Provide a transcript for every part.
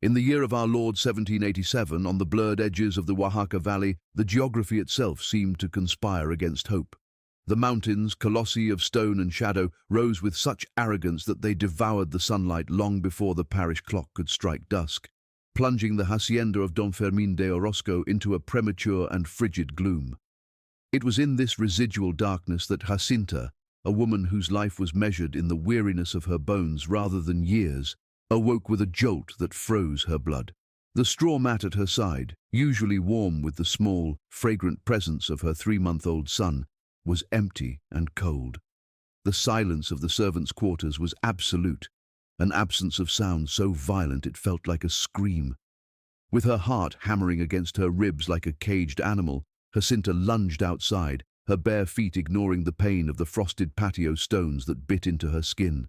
In the year of our Lord 1787, on the blurred edges of the Oaxaca Valley, the geography itself seemed to conspire against hope. The mountains, colossi of stone and shadow, rose with such arrogance that they devoured the sunlight long before the parish clock could strike dusk, plunging the hacienda of Don Fermín de Orozco into a premature and frigid gloom. It was in this residual darkness that Jacinta, a woman whose life was measured in the weariness of her bones rather than years, awoke with a jolt that froze her blood. The straw mat at her side, usually warm with the small, fragrant presence of her 3-month-old son, was empty and cold. The silence of the servants' quarters was absolute, an absence of sound so violent it felt like a scream. With her heart hammering against her ribs like a caged animal, Jacinta lunged outside, her bare feet ignoring the pain of the frosted patio stones that bit into her skin.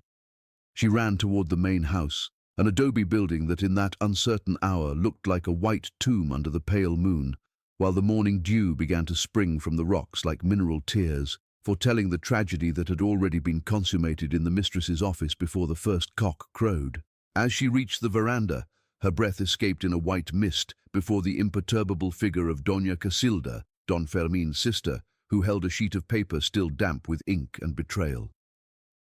She ran toward the main house, an adobe building that in that uncertain hour looked like a white tomb under the pale moon, while the morning dew began to spring from the rocks like mineral tears, foretelling the tragedy that had already been consummated in the mistress's office before the first cock crowed. As she reached the veranda, her breath escaped in a white mist before the imperturbable figure of Doña Casilda, Don Fermín's sister, who held a sheet of paper still damp with ink and betrayal.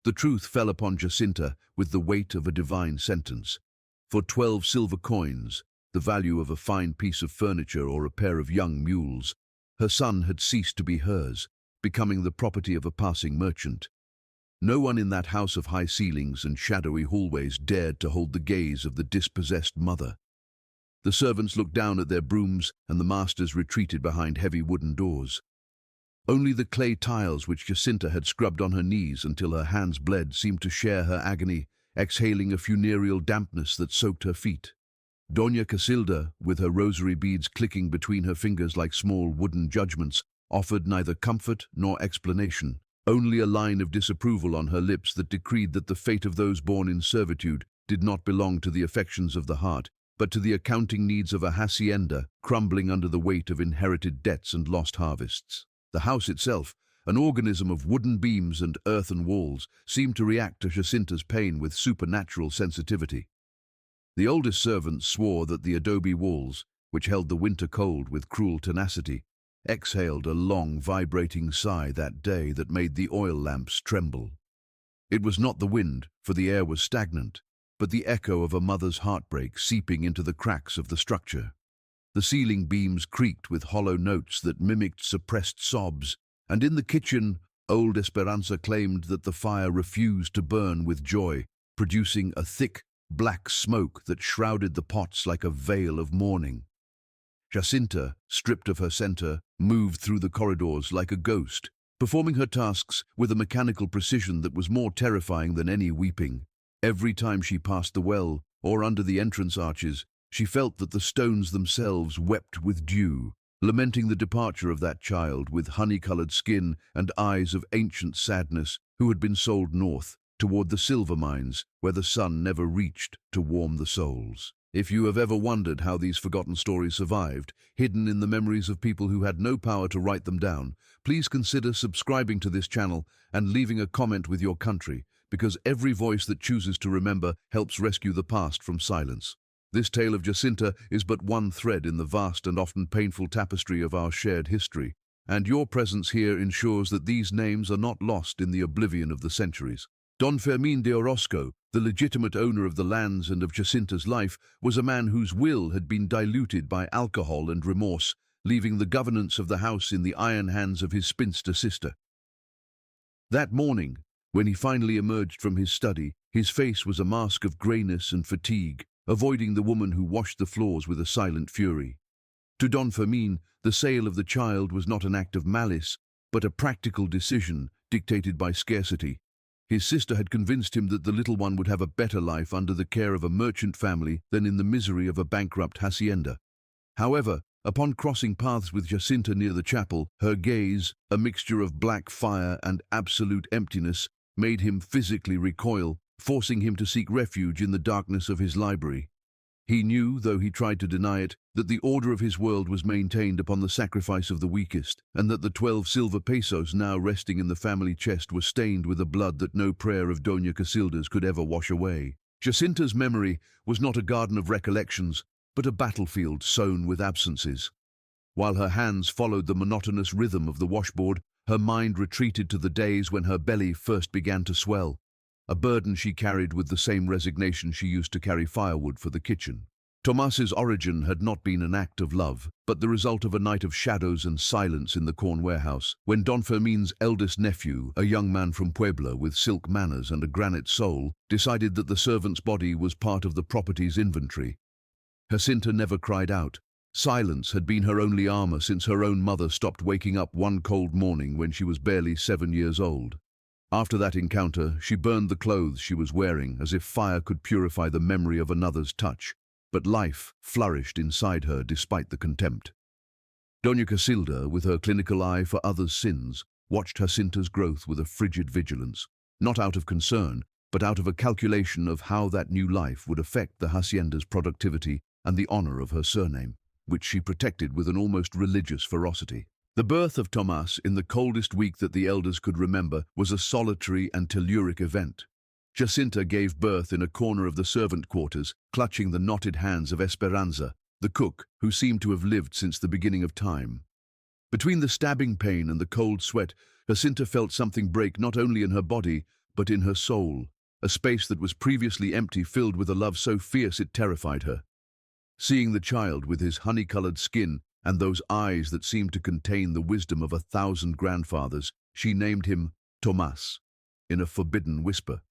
The truth fell upon Jacinta with the weight of a divine sentence. For 12 silver coins, the value of a fine piece of furniture or a pair of young mules, her son had ceased to be hers, becoming the property of a passing merchant. No one in that house of high ceilings and shadowy hallways dared to hold the gaze of the dispossessed mother. The servants looked down at their brooms, and the masters retreated behind heavy wooden doors. Only the clay tiles which Jacinta had scrubbed on her knees until her hands bled seemed to share her agony, exhaling a funereal dampness that soaked her feet. Doña Casilda, with her rosary beads clicking between her fingers like small wooden judgments, offered neither comfort nor explanation, only a line of disapproval on her lips that decreed that the fate of those born in servitude did not belong to the affections of the heart, but to the accounting needs of a hacienda crumbling under the weight of inherited debts and lost harvests. The house itself, an organism of wooden beams and earthen walls, seemed to react to Jacinta's pain with supernatural sensitivity. The oldest servant swore that the adobe walls, which held the winter cold with cruel tenacity, exhaled a long, vibrating sigh that day that made the oil lamps tremble. It was not the wind, for the air was stagnant, but the echo of a mother's heartbreak seeping into the cracks of the structure. The ceiling beams creaked with hollow notes that mimicked suppressed sobs, and in the kitchen, old Esperanza claimed that the fire refused to burn with joy, producing a thick, black smoke that shrouded the pots like a veil of mourning. Jacinta, stripped of her center, moved through the corridors like a ghost, performing her tasks with a mechanical precision that was more terrifying than any weeping. Every time she passed the well, or under the entrance arches, she felt that the stones themselves wept with dew, lamenting the departure of that child with honey-colored skin and eyes of ancient sadness who had been sold north, toward the silver mines, where the sun never reached to warm the souls. If you have ever wondered how these forgotten stories survived, hidden in the memories of people who had no power to write them down, please consider subscribing to this channel and leaving a comment with your country, because every voice that chooses to remember helps rescue the past from silence. This tale of Jacinta is but one thread in the vast and often painful tapestry of our shared history, and your presence here ensures that these names are not lost in the oblivion of the centuries. Don Fermín de Orozco, the legitimate owner of the lands and of Jacinta's life, was a man whose will had been diluted by alcohol and remorse, leaving the governance of the house in the iron hands of his spinster sister. That morning, when he finally emerged from his study, his face was a mask of grayness and fatigue, avoiding the woman who washed the floors with a silent fury. To Don Fermín, the sale of the child was not an act of malice, but a practical decision dictated by scarcity. His sister had convinced him that the little one would have a better life under the care of a merchant family than in the misery of a bankrupt hacienda. However, upon crossing paths with Jacinta near the chapel, her gaze, a mixture of black fire and absolute emptiness, made him physically recoil, forcing him to seek refuge in the darkness of his library. He knew, though he tried to deny it, that the order of his world was maintained upon the sacrifice of the weakest, and that the 12 silver pesos now resting in the family chest were stained with a blood that no prayer of Doña Casilda's could ever wash away. Jacinta's memory was not a garden of recollections, but a battlefield sown with absences. While her hands followed the monotonous rhythm of the washboard, her mind retreated to the days when her belly first began to swell, a burden she carried with the same resignation she used to carry firewood for the kitchen. Tomas's origin had not been an act of love, but the result of a night of shadows and silence in the corn warehouse, when Don Fermin's eldest nephew, a young man from Puebla with silk manners and a granite soul, decided that the servant's body was part of the property's inventory. Jacinta never cried out. Silence had been her only armor since her own mother stopped waking up one cold morning when she was barely 7 years old. After that encounter, she burned the clothes she was wearing as if fire could purify the memory of another's touch. But life flourished inside her despite the contempt. Doña Casilda, with her clinical eye for others' sins, watched Jacinta's growth with a frigid vigilance, not out of concern, but out of a calculation of how that new life would affect the hacienda's productivity and the honor of her surname, which she protected with an almost religious ferocity. The birth of Tomas in the coldest week that the elders could remember was a solitary and telluric event. Jacinta gave birth in a corner of the servant quarters, clutching the knotted hands of Esperanza, the cook, who seemed to have lived since the beginning of time. Between the stabbing pain and the cold sweat, Jacinta felt something break not only in her body, but in her soul, a space that was previously empty filled with a love so fierce it terrified her. Seeing the child with his honey-colored skin and those eyes that seemed to contain the wisdom of 1,000 grandfathers, she named him Tomas, in a forbidden whisper.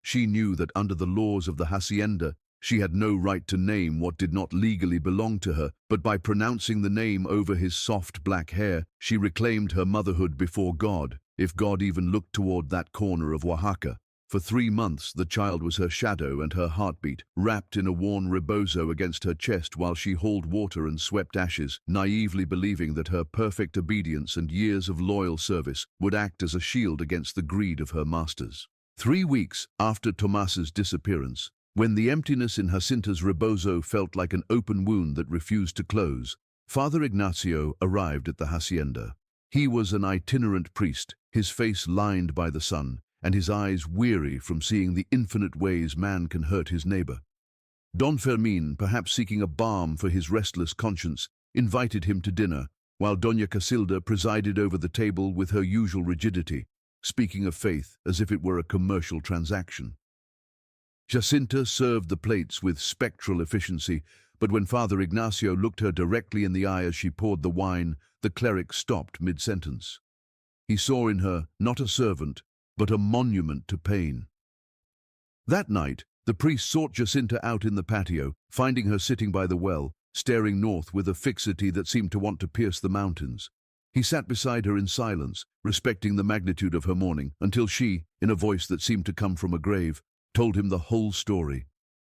She knew that under the laws of the hacienda, she had no right to name what did not legally belong to her, but by pronouncing the name over his soft black hair, she reclaimed her motherhood before God, if God even looked toward that corner of Oaxaca. For 3 months, the child was her shadow and her heartbeat, wrapped in a worn rebozo against her chest while she hauled water and swept ashes, naively believing that her perfect obedience and years of loyal service would act as a shield against the greed of her masters. 3 weeks after Tomas's disappearance, when the emptiness in Jacinta's rebozo felt like an open wound that refused to close, Father Ignacio arrived at the hacienda. He was an itinerant priest, his face lined by the sun, and his eyes weary from seeing the infinite ways man can hurt his neighbor. Don Fermin, perhaps seeking a balm for his restless conscience, invited him to dinner, while Doña Casilda presided over the table with her usual rigidity, speaking of faith as if it were a commercial transaction. Jacinta served the plates with spectral efficiency, but when Father Ignacio looked her directly in the eye as she poured the wine, the cleric stopped mid-sentence. He saw in her not a servant, but a monument to pain. That night, the priest sought Jacinta out in the patio, finding her sitting by the well, staring north with a fixity that seemed to want to pierce the mountains. He sat beside her in silence, respecting the magnitude of her mourning, until she, in a voice that seemed to come from a grave, told him the whole story.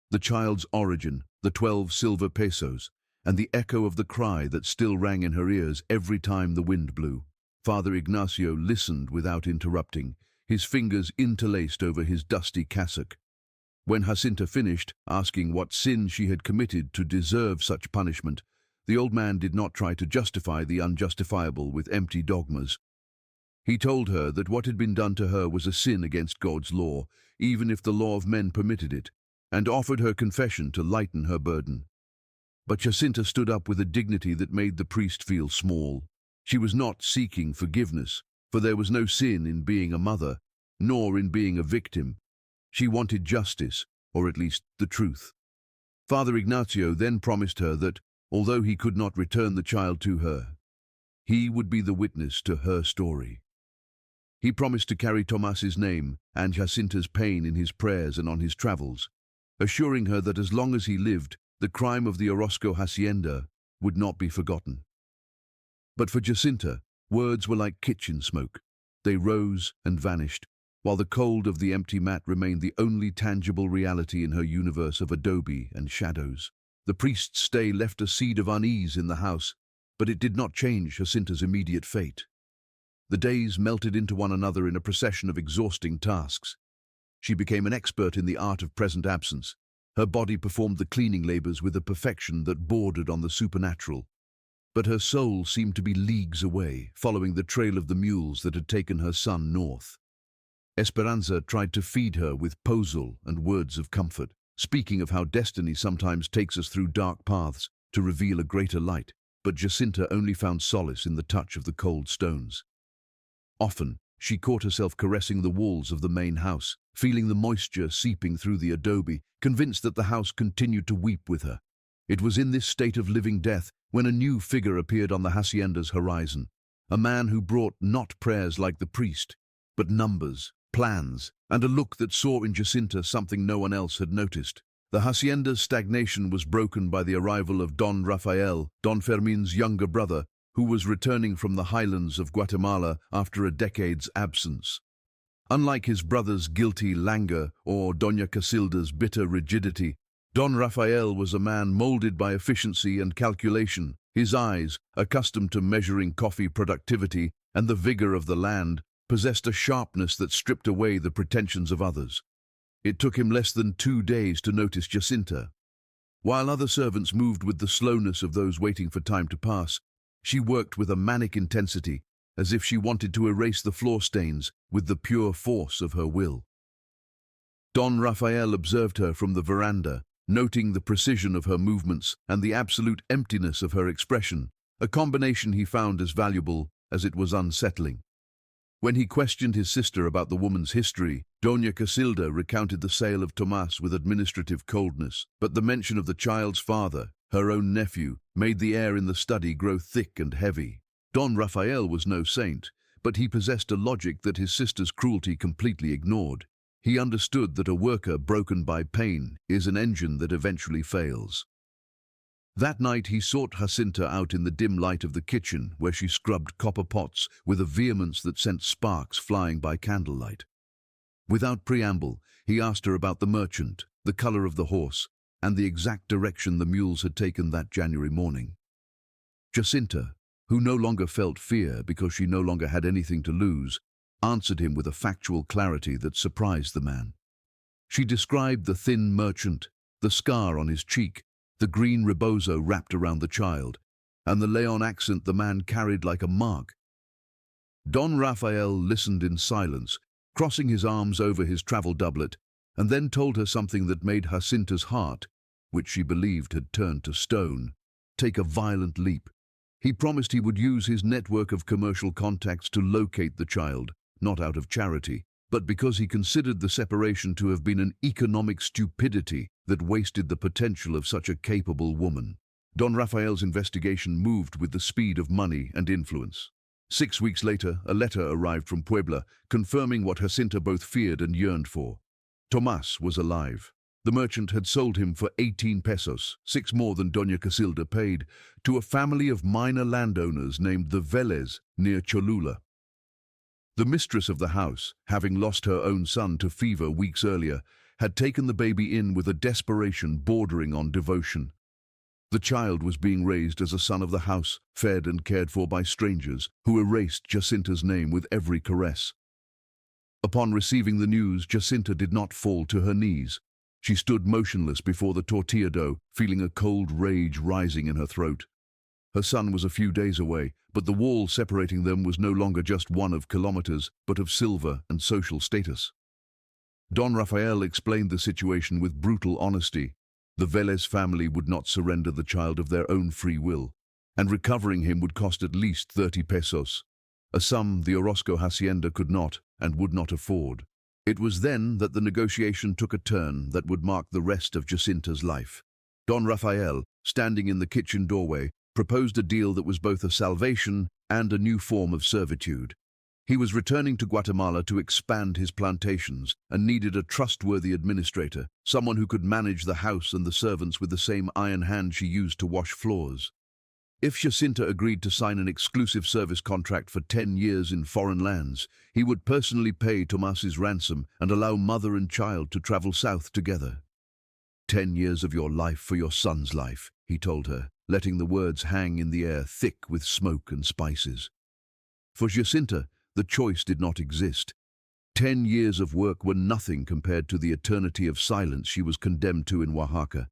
The child's origin, the 12 silver pesos, and the echo of the cry that still rang in her ears every time the wind blew. Father Ignacio listened without interrupting, his fingers interlaced over his dusty cassock. When Jacinta finished, asking what sin she had committed to deserve such punishment, the old man did not try to justify the unjustifiable with empty dogmas. He told her that what had been done to her was a sin against God's law, even if the law of men permitted it, and offered her confession to lighten her burden. But Jacinta stood up with a dignity that made the priest feel small. She was not seeking forgiveness, for there was no sin in being a mother, nor in being a victim. She wanted justice, or at least the truth. Father Ignacio then promised her that, although he could not return the child to her, he would be the witness to her story. He promised to carry Tomas's name and Jacinta's pain in his prayers and on his travels, assuring her that as long as he lived, the crime of the Orozco hacienda would not be forgotten. But for Jacinta, words were like kitchen smoke. They rose and vanished, while the cold of the empty mat remained the only tangible reality in her universe of adobe and shadows. The priest's stay left a seed of unease in the house, but it did not change Jacinta's immediate fate. The days melted into one another in a procession of exhausting tasks. She became an expert in the art of present absence. Her body performed the cleaning labors with a perfection that bordered on the supernatural. But her soul seemed to be leagues away, following the trail of the mules that had taken her son north. Esperanza tried to feed her with pozole and words of comfort, speaking of how destiny sometimes takes us through dark paths to reveal a greater light, but Jacinta only found solace in the touch of the cold stones. Often, she caught herself caressing the walls of the main house, feeling the moisture seeping through the adobe, convinced that the house continued to weep with her. It was in this state of living death when a new figure appeared on the hacienda's horizon, a man who brought not prayers like the priest, but numbers, plans, and a look that saw in Jacinta something no one else had noticed. The hacienda's stagnation was broken by the arrival of Don Rafael, Don Fermin's younger brother, who was returning from the highlands of Guatemala after a decade's absence. Unlike his brother's guilty languor or Doña Casilda's bitter rigidity, Don Rafael was a man molded by efficiency and calculation. His eyes, accustomed to measuring coffee productivity and the vigor of the land, possessed a sharpness that stripped away the pretensions of others. It took him less than 2 days to notice Jacinta. While other servants moved with the slowness of those waiting for time to pass, she worked with a manic intensity, as if she wanted to erase the floor stains with the pure force of her will. Don Rafael observed her from the veranda, noting the precision of her movements and the absolute emptiness of her expression, a combination he found as valuable as it was unsettling. When he questioned his sister about the woman's history, Doña Casilda recounted the sale of Tomás with administrative coldness, but the mention of the child's father, her own nephew, made the air in the study grow thick and heavy. Don Rafael was no saint, but he possessed a logic that his sister's cruelty completely ignored. He understood that a worker broken by pain is an engine that eventually fails. That night he sought Jacinta out in the dim light of the kitchen, where she scrubbed copper pots with a vehemence that sent sparks flying by candlelight. Without preamble, he asked her about the merchant, the color of the horse, and the exact direction the mules had taken that January morning. Jacinta, who no longer felt fear because she no longer had anything to lose, answered him with a factual clarity that surprised the man. She described the thin merchant, the scar on his cheek, the green rebozo wrapped around the child, and the Leon accent the man carried like a mark. Don Rafael listened in silence, crossing his arms over his travel doublet, and then told her something that made Jacinta's heart, which she believed had turned to stone, take a violent leap. He promised he would use his network of commercial contacts to locate the child, not out of charity, but because he considered the separation to have been an economic stupidity that wasted the potential of such a capable woman. Don Rafael's investigation moved with the speed of money and influence. 6 weeks later, a letter arrived from Puebla, confirming what Jacinta both feared and yearned for. Tomás was alive. The merchant had sold him for 18 pesos, 6 more than Doña Casilda paid, to a family of minor landowners named the Vélez near Cholula. The mistress of the house, having lost her own son to fever weeks earlier, had taken the baby in with a desperation bordering on devotion. The child was being raised as a son of the house, fed and cared for by strangers who erased Jacinta's name with every caress. Upon receiving the news, Jacinta did not fall to her knees. She stood motionless before the tortilla dough, feeling a cold rage rising in her throat. Her son was a few days away, but the wall separating them was no longer just one of kilometers, but of silver and social status. Don Rafael explained the situation with brutal honesty. The Vélez family would not surrender the child of their own free will, and recovering him would cost at least 30 pesos, a sum the Orozco hacienda could not and would not afford. It was then that the negotiation took a turn that would mark the rest of Jacinta's life. Don Rafael, standing in the kitchen doorway, proposed a deal that was both a salvation and a new form of servitude. He was returning to Guatemala to expand his plantations and needed a trustworthy administrator, someone who could manage the house and the servants with the same iron hand she used to wash floors. If Jacinta agreed to sign an exclusive service contract for 10 years in foreign lands, he would personally pay Tomás's ransom and allow mother and child to travel south together. 10 years of your life for your son's life, he told her, letting the words hang in the air thick with smoke and spices. For Jacinta, the choice did not exist. 10 years of work were nothing compared to the eternity of silence she was condemned to in Oaxaca.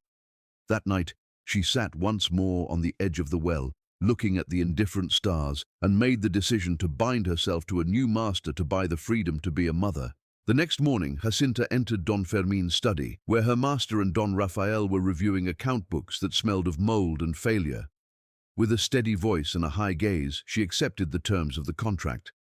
That night, she sat once more on the edge of the well, looking at the indifferent stars, and made the decision to bind herself to a new master to buy the freedom to be a mother. The next morning, Jacinta entered Don Fermin's study, where her master and Don Rafael were reviewing account books that smelled of mold and failure. With a steady voice and a high gaze, she accepted the terms of the contract.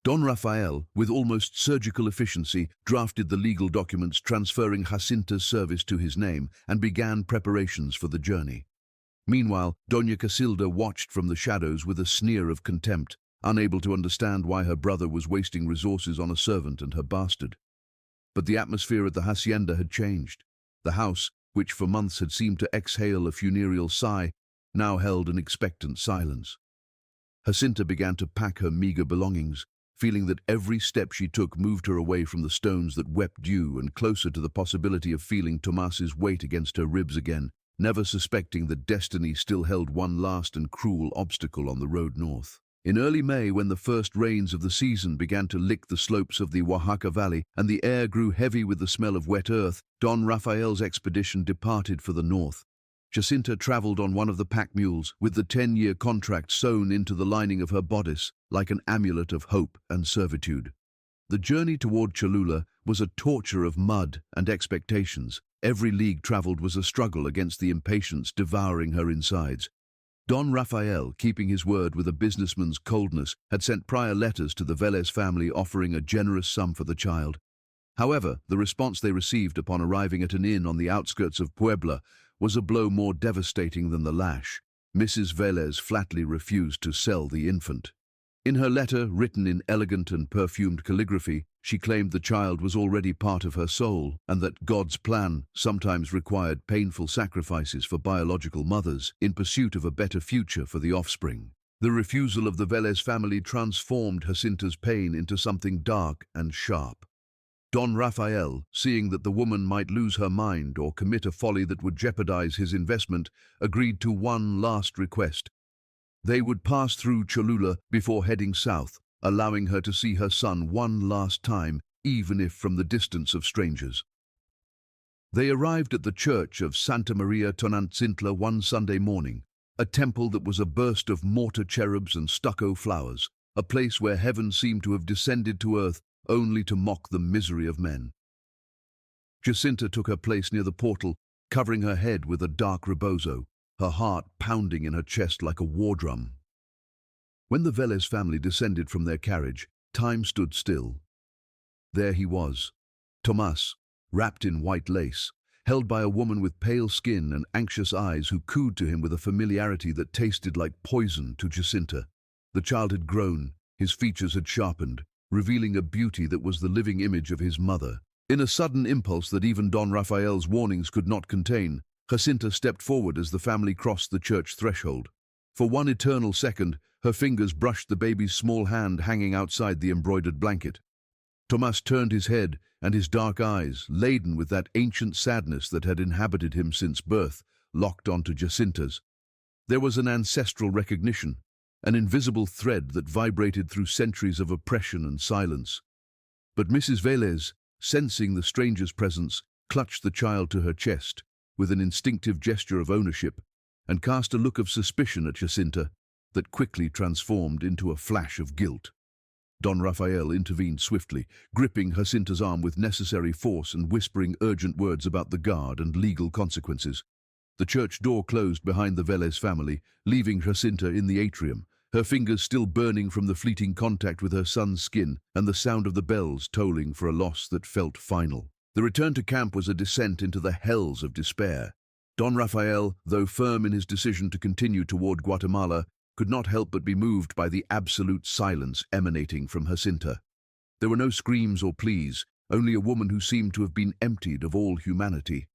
Don Rafael, with almost surgical efficiency, drafted the legal documents transferring Jacinta's service to his name and began preparations for the journey. Meanwhile, Doña Casilda watched from the shadows with a sneer of contempt, unable to understand why her brother was wasting resources on a servant and her bastard. But the atmosphere at the hacienda had changed. The house, which for months had seemed to exhale a funereal sigh, now held an expectant silence. Jacinta began to pack her meager belongings, feeling that every step she took moved her away from the stones that wept dew and closer to the possibility of feeling Tomas's weight against her ribs again, never suspecting that destiny still held one last and cruel obstacle on the road north. In early May, when the first rains of the season began to lick the slopes of the Oaxaca Valley and the air grew heavy with the smell of wet earth, Don Rafael's expedition departed for the north. Jacinta traveled on one of the pack mules, with the 10-year contract sewn into the lining of her bodice, like an amulet of hope and servitude. The journey toward Cholula was a torture of mud and expectations. Every league traveled was a struggle against the impatience devouring her insides. Don Rafael, keeping his word with a businessman's coldness, had sent prior letters to the Velez family offering a generous sum for the child. However, the response they received upon arriving at an inn on the outskirts of Puebla was a blow more devastating than the lash. Mrs. Velez flatly refused to sell the infant. In her letter, written in elegant and perfumed calligraphy, she claimed the child was already part of her soul and that God's plan sometimes required painful sacrifices for biological mothers in pursuit of a better future for the offspring. The refusal of the Velez family transformed Jacinta's pain into something dark and sharp. Don Rafael, seeing that the woman might lose her mind or commit a folly that would jeopardize his investment, agreed to one last request. They would pass through Cholula before heading south, allowing her to see her son one last time, even if from the distance of strangers. They arrived at the church of Santa Maria Tonantzintla one Sunday morning, a temple that was a burst of mortar cherubs and stucco flowers, a place where heaven seemed to have descended to earth only to mock the misery of men. Jacinta took her place near the portal, covering her head with a dark rebozo, her heart pounding in her chest like a war drum. When the Velez family descended from their carriage, time stood still. There he was, Tomas, wrapped in white lace, held by a woman with pale skin and anxious eyes who cooed to him with a familiarity that tasted like poison to Jacinta. The child had grown, his features had sharpened, revealing a beauty that was the living image of his mother. In a sudden impulse that even Don Rafael's warnings could not contain, Jacinta stepped forward as the family crossed the church threshold. For one eternal second, her fingers brushed the baby's small hand hanging outside the embroidered blanket. Tomas turned his head, and his dark eyes, laden with that ancient sadness that had inhabited him since birth, locked onto Jacinta's. There was an ancestral recognition, an invisible thread that vibrated through centuries of oppression and silence. But Mrs. Velez, sensing the stranger's presence, clutched the child to her chest with an instinctive gesture of ownership and cast a look of suspicion at Jacinta that quickly transformed into a flash of guilt. Don Rafael intervened swiftly, gripping Jacinta's arm with necessary force and whispering urgent words about the guard and legal consequences. The church door closed behind the Velez family, leaving Jacinta in the atrium, her fingers still burning from the fleeting contact with her son's skin and the sound of the bells tolling for a loss that felt final. The return to camp was a descent into the hells of despair. Don Rafael, though firm in his decision to continue toward Guatemala, could not help but be moved by the absolute silence emanating from Jacinta. There were no screams or pleas, only a woman who seemed to have been emptied of all humanity.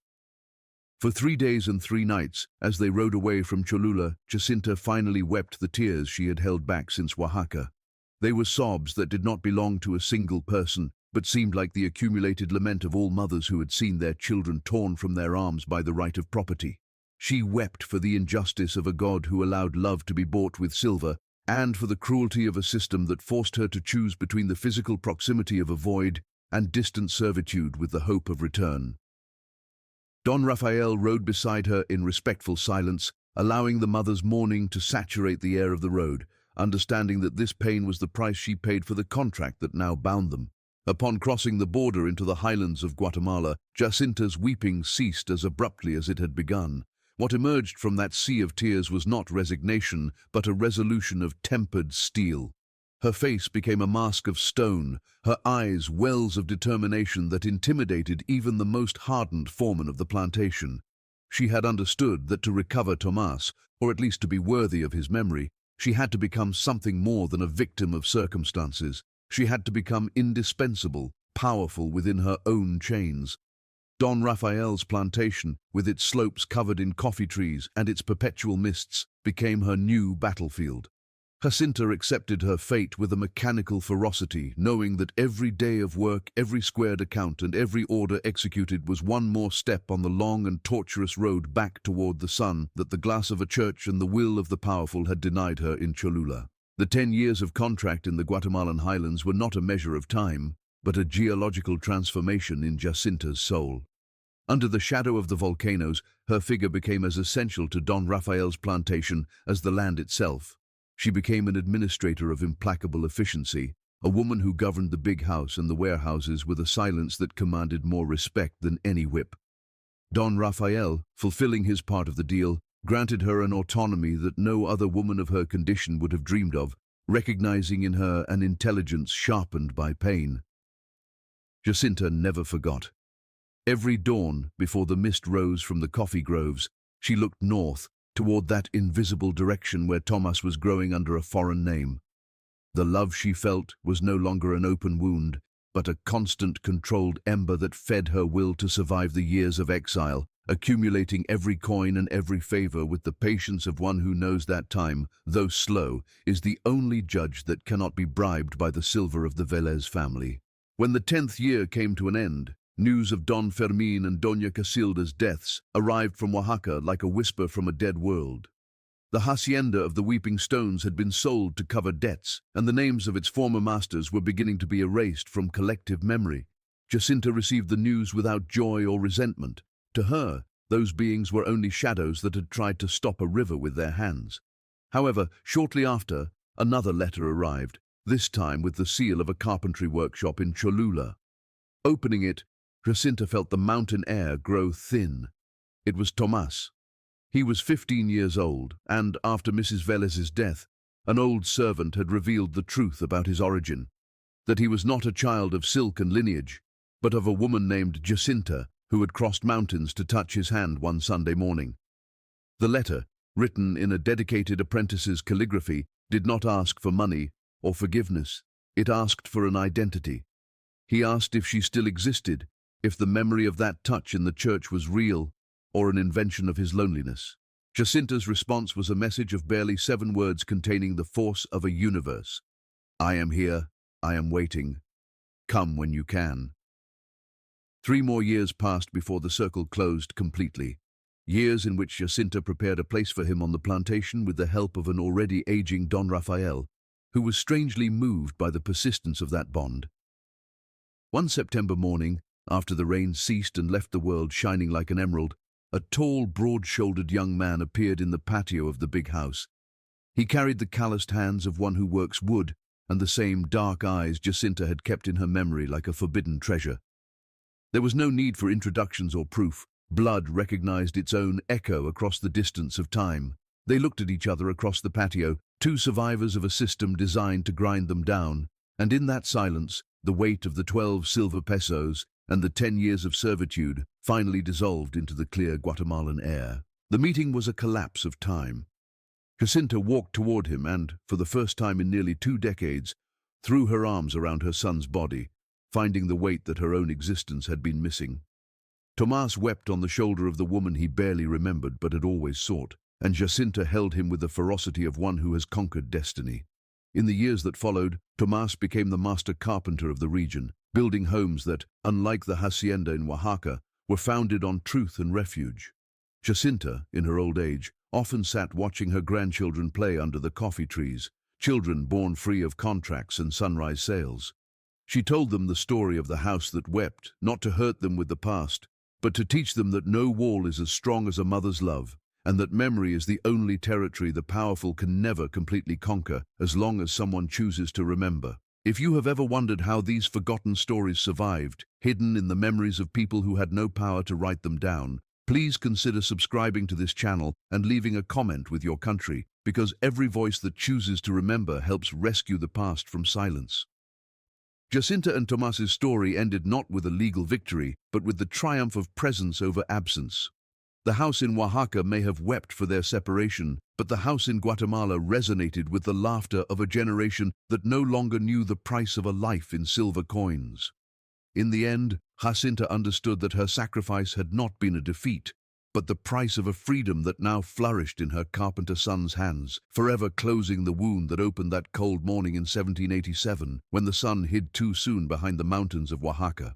For 3 days and 3 nights, as they rode away from Cholula, Jacinta finally wept the tears she had held back since Oaxaca. They were sobs that did not belong to a single person, but seemed like the accumulated lament of all mothers who had seen their children torn from their arms by the right of property. She wept for the injustice of a God who allowed love to be bought with silver, and for the cruelty of a system that forced her to choose between the physical proximity of a void and distant servitude with the hope of return. Don Rafael rode beside her in respectful silence, allowing the mother's mourning to saturate the air of the road, understanding that this pain was the price she paid for the contract that now bound them. Upon crossing the border into the highlands of Guatemala, Jacinta's weeping ceased as abruptly as it had begun. What emerged from that sea of tears was not resignation, but a resolution of tempered steel. Her face became a mask of stone, her eyes wells of determination that intimidated even the most hardened foreman of the plantation. She had understood that to recover Tomas, or at least to be worthy of his memory, she had to become something more than a victim of circumstances. She had to become indispensable, powerful within her own chains. Don Rafael's plantation, with its slopes covered in coffee trees and its perpetual mists, became her new battlefield. Jacinta accepted her fate with a mechanical ferocity, knowing that every day of work, every squared account, and every order executed was one more step on the long and tortuous road back toward the sun that the glass of a church and the will of the powerful had denied her in Cholula. The 10 years of contract in the Guatemalan highlands were not a measure of time, but a geological transformation in Jacinta's soul. Under the shadow of the volcanoes, her figure became as essential to Don Rafael's plantation as the land itself. She became an administrator of implacable efficiency, a woman who governed the big house and the warehouses with a silence that commanded more respect than any whip. Don Rafael, fulfilling his part of the deal, granted her an autonomy that no other woman of her condition would have dreamed of, recognizing in her an intelligence sharpened by pain. Jacinta never forgot. Every dawn, before the mist rose from the coffee groves, she looked north, toward that invisible direction where Tomas was growing under a foreign name. The love she felt was no longer an open wound, but a constant, controlled ember that fed her will to survive the years of exile, accumulating every coin and every favor with the patience of one who knows that time, though slow, is the only judge that cannot be bribed by the silver of the Velez family. When the 10th year came to an end, news of Don Fermin and Doña Casilda's deaths arrived from Oaxaca like a whisper from a dead world. The hacienda of the Weeping Stones had been sold to cover debts, and the names of its former masters were beginning to be erased from collective memory. Jacinta received the news without joy or resentment. To her, those beings were only shadows that had tried to stop a river with their hands. However, shortly after, another letter arrived, this time with the seal of a carpentry workshop in Cholula. Opening it, Jacinta felt the mountain air grow thin. It was Tomas. He was 15 years old, and after Mrs. Velez's death, an old servant had revealed the truth about his origin, that he was not a child of silk and lineage, but of a woman named Jacinta, who had crossed mountains to touch his hand one Sunday morning. The letter, written in a dedicated apprentice's calligraphy, did not ask for money or forgiveness. It asked for an identity. He asked if she still existed, if the memory of that touch in the church was real, or an invention of his loneliness. Jacinta's response was a message of barely 7 words containing the force of a universe. I am here, I am waiting. Come when you can. 3 more years passed before the circle closed completely. Years in which Jacinta prepared a place for him on the plantation with the help of an already aging Don Rafael, who was strangely moved by the persistence of that bond. One September morning, after the rain ceased and left the world shining like an emerald, a tall, broad-shouldered young man appeared in the patio of the big house. He carried the calloused hands of one who works wood and the same dark eyes Jacinta had kept in her memory like a forbidden treasure. There was no need for introductions or proof. Blood recognized its own echo across the distance of time. They looked at each other across the patio, 2 survivors of a system designed to grind them down, and in that silence, the weight of the 12 silver pesos and the 10 years of servitude finally dissolved into the clear Guatemalan air. The meeting was a collapse of time. Jacinta walked toward him and, for the first time in nearly 2 decades, threw her arms around her son's body, finding the weight that her own existence had been missing. Tomas wept on the shoulder of the woman he barely remembered but had always sought, and Jacinta held him with the ferocity of one who has conquered destiny. In the years that followed, Tomas became the master carpenter of the region, building homes that, unlike the hacienda in Oaxaca, were founded on truth and refuge. Jacinta, in her old age, often sat watching her grandchildren play under the coffee trees, children born free of contracts and sunrise sales. She told them the story of the house that wept, not to hurt them with the past, but to teach them that no wall is as strong as a mother's love, and that memory is the only territory the powerful can never completely conquer as long as someone chooses to remember. If you have ever wondered how these forgotten stories survived, hidden in the memories of people who had no power to write them down, please consider subscribing to this channel and leaving a comment with your country, because every voice that chooses to remember helps rescue the past from silence. Jacinta and Tomas's story ended not with a legal victory, but with the triumph of presence over absence. The house in Oaxaca may have wept for their separation, but the house in Guatemala resonated with the laughter of a generation that no longer knew the price of a life in silver coins. In the end, Jacinta understood that her sacrifice had not been a defeat, but the price of a freedom that now flourished in her carpenter son's hands, forever closing the wound that opened that cold morning in 1787, when the sun hid too soon behind the mountains of Oaxaca.